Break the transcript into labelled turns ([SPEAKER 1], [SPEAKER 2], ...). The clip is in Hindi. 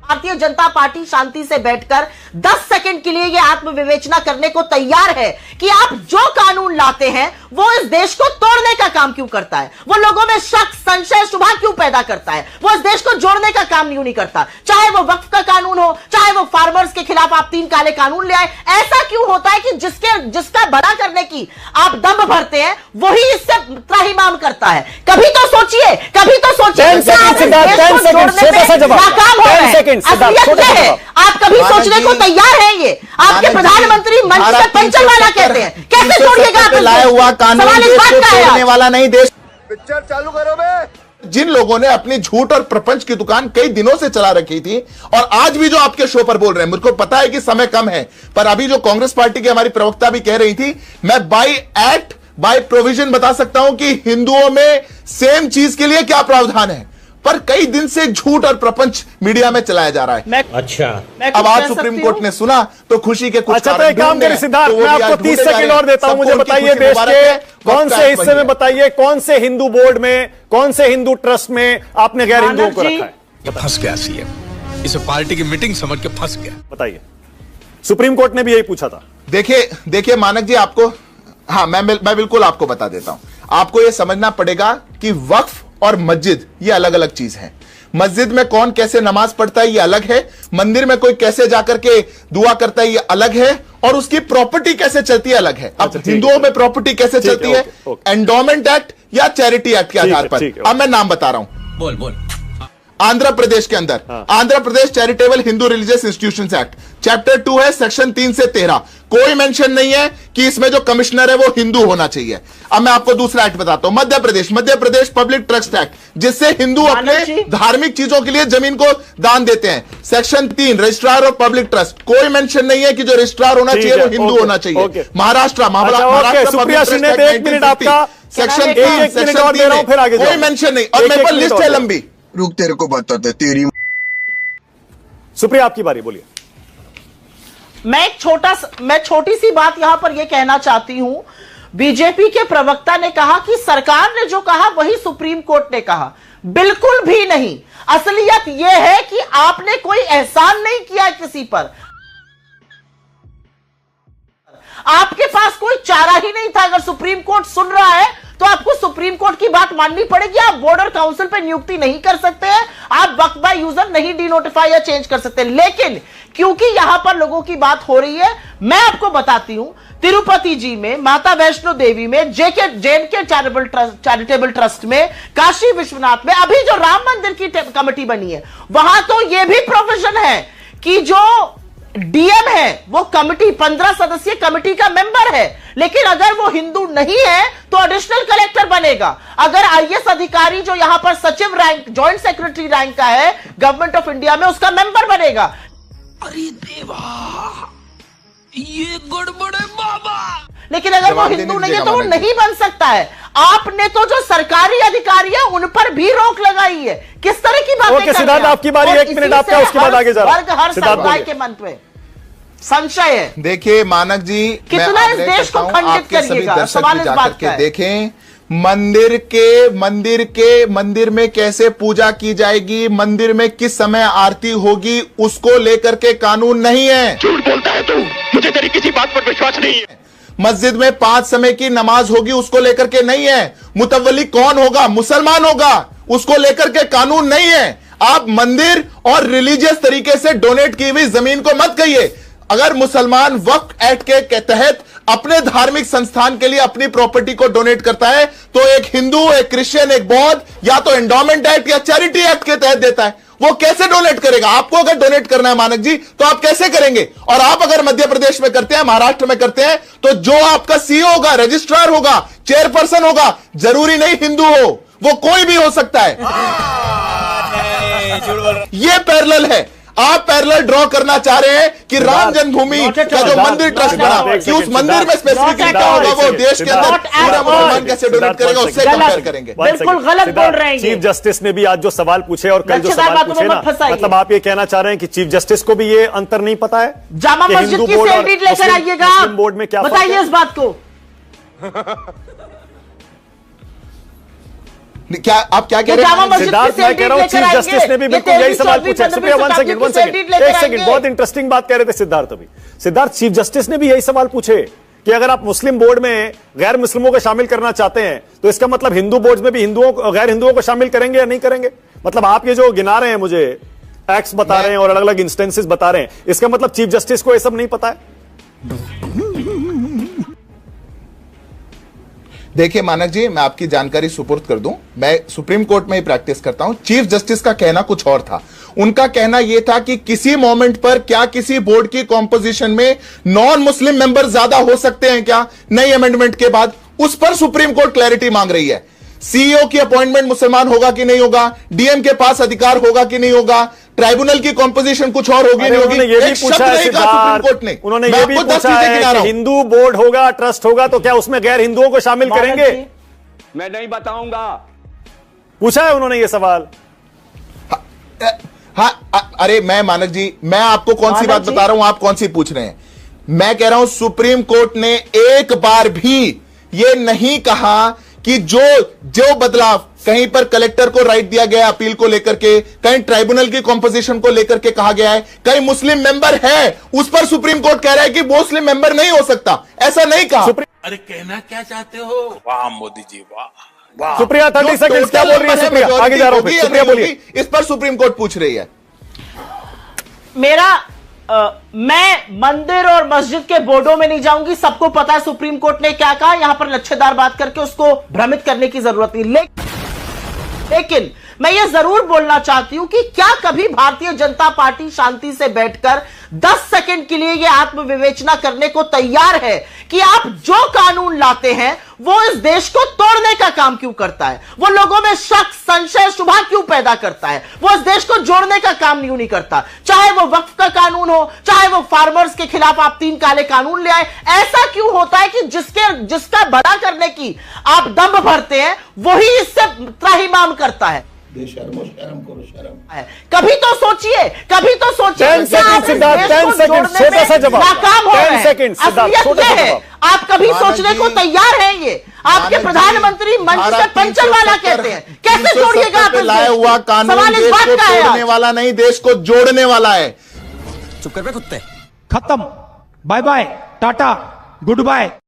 [SPEAKER 1] भारतीय जनता पार्टी शांति से बैठकर 10 सेकंड के लिए यह आत्मविवेचना करने को तैयार है कि आप जो कानून लाते हैं वो इस देश को तोड़ने का काम क्यों करता है, वो लोगों में शक, संशय, शुभा क्यों पैदा करता है, वो इस देश को जोड़ने का काम क्यों नहीं करता। चाहे वो वक्फ का कानून हो, चाहे वो फार्मर्स के खिलाफ आप 3 काले कानून ले आए, ऐसा क्यों होता है कि जिसका भला करने की आप दम भरते हैं वही इससे त्राहिमाम करता है। कभी तो सोचिए, कभी तो सोचिए, नाकाम हो रहे हैं। असलियत यह है, आप कभी सोचने को तैयार हैं? ये आपके प्रधानमंत्री मंच पे पंचल वाला कहते हैं, कैसे तोड़िएगा आप?
[SPEAKER 2] लाया हुआ कानून देश को तोड़ने वाला नहीं, देश।
[SPEAKER 3] पिक्चर चालू करो बे।
[SPEAKER 2] जिन लोगों ने अपनी झूठ और प्रपंच की दुकान कई दिनों से चला रखी थी और आज भी जो आपके शो पर बोल रहे हैं, मुझको पता है कि समय कम है, पर अभी जो कांग्रेस पार्टी की हमारी प्रवक्ता भी कह रही थी, मैं बाय एक्ट बाय प्रोविजन बता सकता हूं कि हिंदुओं में सेम चीज के लिए क्या प्रावधान है, पर कई दिन से झूठ और प्रपंच मीडिया में चलाया जा रहा है।
[SPEAKER 4] अच्छा,
[SPEAKER 2] अब आज सुप्रीम कोर्ट ने सुना तो खुशी के कुछ
[SPEAKER 5] अच्छा, तो एक काम करें सिद्धार्थ, मैं आपको 30 सेकंड और देता हूं। मुझे बताइए देश के कौन से हिस्से में, बताइए कौन से हिंदू बोर्ड में, कौन से हिंदू ट्रस्ट में आपने गैर हिंदुओं को रखा है?
[SPEAKER 6] फंस गया सीएम, इसे पार्टी की मीटिंग समझ के फंस गया।
[SPEAKER 5] बताइए, सुप्रीम कोर्ट ने भी यही पूछा था।
[SPEAKER 2] देखिए मानक जी, आपको, हाँ मैं बिल्कुल आपको बता देता हूं। आपको यह समझना पड़ेगा कि वक्फ और मस्जिद ये अलग अलग चीज है। मस्जिद में कौन कैसे नमाज पढ़ता है ये अलग है, मंदिर में कोई कैसे जाकर के दुआ करता है ये अलग है, और उसकी प्रॉपर्टी कैसे चलती है अलग है। अब हिंदुओं में प्रॉपर्टी कैसे चलती है, एंडोमेंट एक्ट या चैरिटी एक्ट के आधार पर। अब मैं नाम बता रहा हूं,
[SPEAKER 6] बोल।
[SPEAKER 2] आंध्र प्रदेश के अंदर Andhra Pradesh charitable Hindu religious institutions act chapter 2 है, सेक्शन 3 से 13। कोई मेंशन नहीं है कि इसमें जो कमिश्नर है वो हिंदू होना चाहिए। अब मैं आपको दूसरा एक्ट बताता हूं, Madhya Pradesh public trust act, जिससे हिंदू अपने धार्मिक चीजों के लिए जमीन को दान देते हैं। सेक्शन 3 रजिस्ट्रार और पब्लिक ट्रस्ट, कोई मेंशन नहीं है कि जो रजिस्ट्रार होना चाहिए वो हिंदू होना चाहिए। महाराष्ट्र सेक्शन 3 कोई मेंशन नहीं, और मेरे पास लिस्ट है लंबी।
[SPEAKER 3] रुक, तेरे को बताते तेरी।
[SPEAKER 5] सुप्रिया आपकी बारी, बोलिए।
[SPEAKER 1] मैं छोटी सी बात यहां पर यह कहना चाहती हूं। बीजेपी के प्रवक्ता ने कहा कि सरकार ने जो कहा वही सुप्रीम कोर्ट ने कहा। बिल्कुल भी नहीं। असलियत यह है कि आपने कोई एहसान नहीं किया किसी पर। आपके पास कोई चारा ही नहीं था। अगर सुप्रीम कोर्ट सुन रहा है तो आपको सुप्रीम कोर्ट की बात माननी पड़ेगी। आप बॉर्डर काउंसिल पे नियुक्ति नहीं कर सकते हैं, आप वक्फ बाय यूजर नहीं डिनोटिफाई या चेंज कर सकते। लेकिन क्योंकि यहां पर लोगों की बात हो रही है, मैं आपको बताती हूं, तिरुपति जी में, माता वैष्णो देवी में, जेएनके चैरिटेबल ट्रस्ट में, काशी विश्वनाथ में, अभी जो राम मंदिर की कमेटी बनी है, वहां तो यह भी प्रोविजन है कि जो डीएम है वो कमेटी 15 सदस्यीय कमेटी का मेंबर है, लेकिन अगर वो हिंदू नहीं है तो एडिशनल कलेक्टर बनेगा। अगर आईएएस अधिकारी जो यहां पर सचिव रैंक, जॉइंट सेक्रेटरी रैंक का है गवर्नमेंट ऑफ इंडिया में, उसका मेंबर बनेगा।
[SPEAKER 6] अरे देवा, ये गड़बड़ है बाबा।
[SPEAKER 1] लेकिन अगर वो हिंदू नहीं है तो वो नहीं बन सकता है। आपने तो जो सरकारी अधिकारी है उन पर भी रोक लगाई है। किस तरह की बातें कर रहे हैं?
[SPEAKER 5] सिद्धार्थ आपकी बारी, 1 मिनट आपका, उसके बाद आगे जा रहा
[SPEAKER 1] वर्ग हर समुदाय के मन में संशय है।
[SPEAKER 2] देखिए मानक जी,
[SPEAKER 1] कितना इस देश को खंडित करिएगा, सवाल इस बात का है।
[SPEAKER 2] देखें मंदिर में कैसे पूजा की जाएगी, मंदिर में किस समय आरती होगी, उसको लेकर के कानून नहीं है।
[SPEAKER 3] झूठ बोलता है तू, मुझे तेरी किसी बात पर विश्वास नहीं है।
[SPEAKER 2] मस्जिद में 5 समय की नमाज होगी, उसको लेकर के नहीं है। मुतवल्ली कौन होगा, मुसलमान होगा, उसको लेकर के कानून नहीं है। आप मंदिर और रिलीजियस तरीके से डोनेट की हुई जमीन को मत कहिए। अगर मुसलमान वक्फ एक्ट के तहत अपने धार्मिक संस्थान के लिए अपनी प्रॉपर्टी को डोनेट करता है तो एक हिंदू, एक क्रिश्चियन, एक बौद्ध या तो एंडोमेंट एक्ट या चैरिटी एक्ट के तहत देता है। वो कैसे डोनेट करेगा? आपको अगर डोनेट करना है मानक जी तो आप कैसे करेंगे? और आप अगर मध्य प्रदेश में करते हैं, महाराष्ट्र में करते हैं, तो जो आपका सीईओ होगा, रजिस्ट्रार होगा, चेयरपर्सन होगा, जरूरी नहीं हिंदू हो, वो कोई भी हो सकता है। ये पैरेलल है। आप पैरेलल ड्रॉ करना चाह रहे हैं कि राम जन्मभूमि का जो मंदिर ट्रस्ट बना कि उस मंदिर में स्पेसिफिकली क्या होगा, वो देश के अंदर पूरा मुसलमान कैसे डोनेट करेगा, उससे कंपेयर करेंगे।
[SPEAKER 1] बिल्कुल गलत बोल रहे हैं।
[SPEAKER 5] चीफ जस्टिस ने भी आज जो सवाल पूछे और कल जो सवाल पूछे ना, मतलब आप ये कहना चाह रहे हैं कि चीफ जस्टिस को भी ये अंतर नहीं पता है?
[SPEAKER 1] जामा मस्जिद की सेल्फी लेकर आइएगा,
[SPEAKER 5] बोर्ड में क्या
[SPEAKER 1] बताइए इस बात को।
[SPEAKER 2] क्या आप क्या कह
[SPEAKER 1] ये
[SPEAKER 2] रहे
[SPEAKER 1] जामा
[SPEAKER 2] हैं?
[SPEAKER 1] मस्जिद
[SPEAKER 5] सिद्धार्थ,
[SPEAKER 1] की
[SPEAKER 5] मैं कह रहा हूं
[SPEAKER 1] सेल्फी
[SPEAKER 5] चीफ
[SPEAKER 1] लेकर
[SPEAKER 5] जस्टिस ने भी
[SPEAKER 1] आएंगे।
[SPEAKER 5] बिल्कुल
[SPEAKER 1] ये
[SPEAKER 5] यही सवाल
[SPEAKER 1] 13वीं,
[SPEAKER 5] पूछा।
[SPEAKER 1] 15वीं
[SPEAKER 5] सुप्रिया, वन
[SPEAKER 1] शताब्दी
[SPEAKER 5] सेकंड,
[SPEAKER 1] की
[SPEAKER 5] वन सेकंड,
[SPEAKER 1] सेल्फी लेकर
[SPEAKER 5] एक सेकंड,
[SPEAKER 1] आएंगे।
[SPEAKER 5] बहुत इंटरेस्टिंग बात कह रहे थे सिद्धार्थ अभी। सिद्धार्थ, चीफ जस्टिस ने भी यही सवाल पूछे कि अगर आप मुस्लिम बोर्ड में गैर मुस्लिमों को शामिल करना चाहते हैं तो इसका मतलब हिंदू बोर्ड में भी गैर हिंदुओं को शामिल करेंगे या नहीं करेंगे? मतलब आप ये जो गिना रहे हैं, मुझे एक्ट्स बता रहे हैं और अलग अलग इंस्टेंसेस बता रहे हैं, इसका मतलब चीफ जस्टिस को ये सब नहीं पता है?
[SPEAKER 2] देखिए मानक जी, मैं आपकी जानकारी सुपुर्द कर दूं, मैं सुप्रीम कोर्ट में ही प्रैक्टिस करता हूं। चीफ जस्टिस का कहना कुछ और था। उनका कहना यह था कि किसी मोमेंट पर क्या किसी बोर्ड की कॉम्पोजिशन में नॉन मुस्लिम मेंबर ज्यादा हो सकते हैं क्या, नई अमेंडमेंट के बाद? उस पर सुप्रीम कोर्ट क्लैरिटी मांग रही है। सीईओ की अपॉइंटमेंट मुसलमान होगा कि नहीं होगा, डीएम के पास अधिकार होगा कि नहीं होगा, ट्राइब्यूनल की कॉम्पोजिशन कुछ और होगी नहीं होगी,
[SPEAKER 5] उन्होंने ये भी
[SPEAKER 2] एक शब्द
[SPEAKER 5] पूछा है
[SPEAKER 2] नहीं कहा सुप्रीम कोर्ट ने।
[SPEAKER 5] उन्होंने
[SPEAKER 2] मैं
[SPEAKER 5] ये भी
[SPEAKER 2] आपको 10
[SPEAKER 5] पूछा
[SPEAKER 2] चीजें
[SPEAKER 5] है
[SPEAKER 2] गिना
[SPEAKER 5] कि
[SPEAKER 2] रहा हूं।
[SPEAKER 5] हिंदू बोर्ड होगा, ट्रस्ट होगा, तो क्या उसमें गैर हिंदुओं को शामिल करेंगे?
[SPEAKER 4] मैं नहीं बताऊंगा।
[SPEAKER 5] पूछा है उन्होंने ये सवाल।
[SPEAKER 2] हाँ, अरे मैं मानक जी, मैं आपको कौन सी
[SPEAKER 1] मानक
[SPEAKER 2] बात
[SPEAKER 1] जी?
[SPEAKER 2] बता रहा हूं, आप कौन सी पूछ रहे हैं? मैं कह रहा हूं सुप्रीम कोर्ट ने एक बार भी यह नहीं कहा कि जो बदलाव कहीं पर कलेक्टर को राइट दिया गया अपील को लेकर के, कहीं ट्राइब्यूनल की कॉम्पोजिशन को लेकर के कहा गया है, कहीं मुस्लिम मेंबर है, उस पर सुप्रीम कोर्ट कह रहा है कि मुस्लिम मेंबर नहीं हो सकता, ऐसा नहीं कहा।
[SPEAKER 6] अरे कहना क्या चाहते हो? वाह मोदी जी, वाह।
[SPEAKER 5] सुप्रिया 30 सेकंड क्या बोल रही है? सुप्रिया, आगे जा रहा हूं, सुप्रिया बोलिए।
[SPEAKER 2] इस पर सुप्रीम कोर्ट पूछ रही है।
[SPEAKER 1] मैं मंदिर और मस्जिद के बोर्डों में नहीं जाऊंगी, सबको पता है सुप्रीम कोर्ट ने क्या कहा। यहां पर लच्छेदार बात करके उसको भ्रमित करने की जरूरत नहीं। लेकिन मैं ये जरूर बोलना चाहती हूं कि क्या कभी भारतीय जनता पार्टी शांति से बैठकर 10 सेकंड के लिए यह आत्मविवेचना करने को तैयार है कि आप जो कानून लाते हैं वो इस देश को तोड़ने का काम क्यों करता है? वो लोगों में शक, संशय, शुभा क्यों पैदा करता है? वो इस देश को जोड़ने का काम क्यों नहीं करता? चाहे वो वक्फ का कानून हो, चाहे वो फार्मर्स के खिलाफ आप 3 काले कानून ले आए, ऐसा क्यों होता है कि जिसका भला करने की आप दम भरते हैं वही इससे त्राहिमाम करता है? कभी तो सोचिए, कभी तो सोचिए।
[SPEAKER 5] 10 सेकंड सिद्धार्थ, 10 सेकंड, छोटा सा जवाब।
[SPEAKER 1] नाकाम हो रहे
[SPEAKER 5] 10
[SPEAKER 1] हैं।
[SPEAKER 5] सेकंड सिद्धार्थ,
[SPEAKER 1] असलियत
[SPEAKER 5] छोटा सा
[SPEAKER 1] ये है,
[SPEAKER 5] जवाब।
[SPEAKER 1] आप कभी
[SPEAKER 2] मानक
[SPEAKER 1] सोचने को
[SPEAKER 2] जी,
[SPEAKER 1] तैयार हैं? ये आपके
[SPEAKER 2] मानक
[SPEAKER 1] प्रधानमंत्री
[SPEAKER 2] जी,
[SPEAKER 1] मंच से
[SPEAKER 2] धारा
[SPEAKER 1] पंचलवाला
[SPEAKER 2] 370
[SPEAKER 1] कहते हैं, कैसे
[SPEAKER 2] 370
[SPEAKER 1] जोड़िएगा आप
[SPEAKER 2] पे
[SPEAKER 1] इस
[SPEAKER 2] लाया
[SPEAKER 1] देश को?
[SPEAKER 2] हुआ कानून
[SPEAKER 1] सवाल इस
[SPEAKER 2] देश
[SPEAKER 1] बात
[SPEAKER 2] को
[SPEAKER 1] का है
[SPEAKER 2] तोड़ने
[SPEAKER 1] आज।
[SPEAKER 2] वाला नहीं, देश को जोड़ने वाला है।
[SPEAKER 7] खत्म, bye bye, tata, good bye.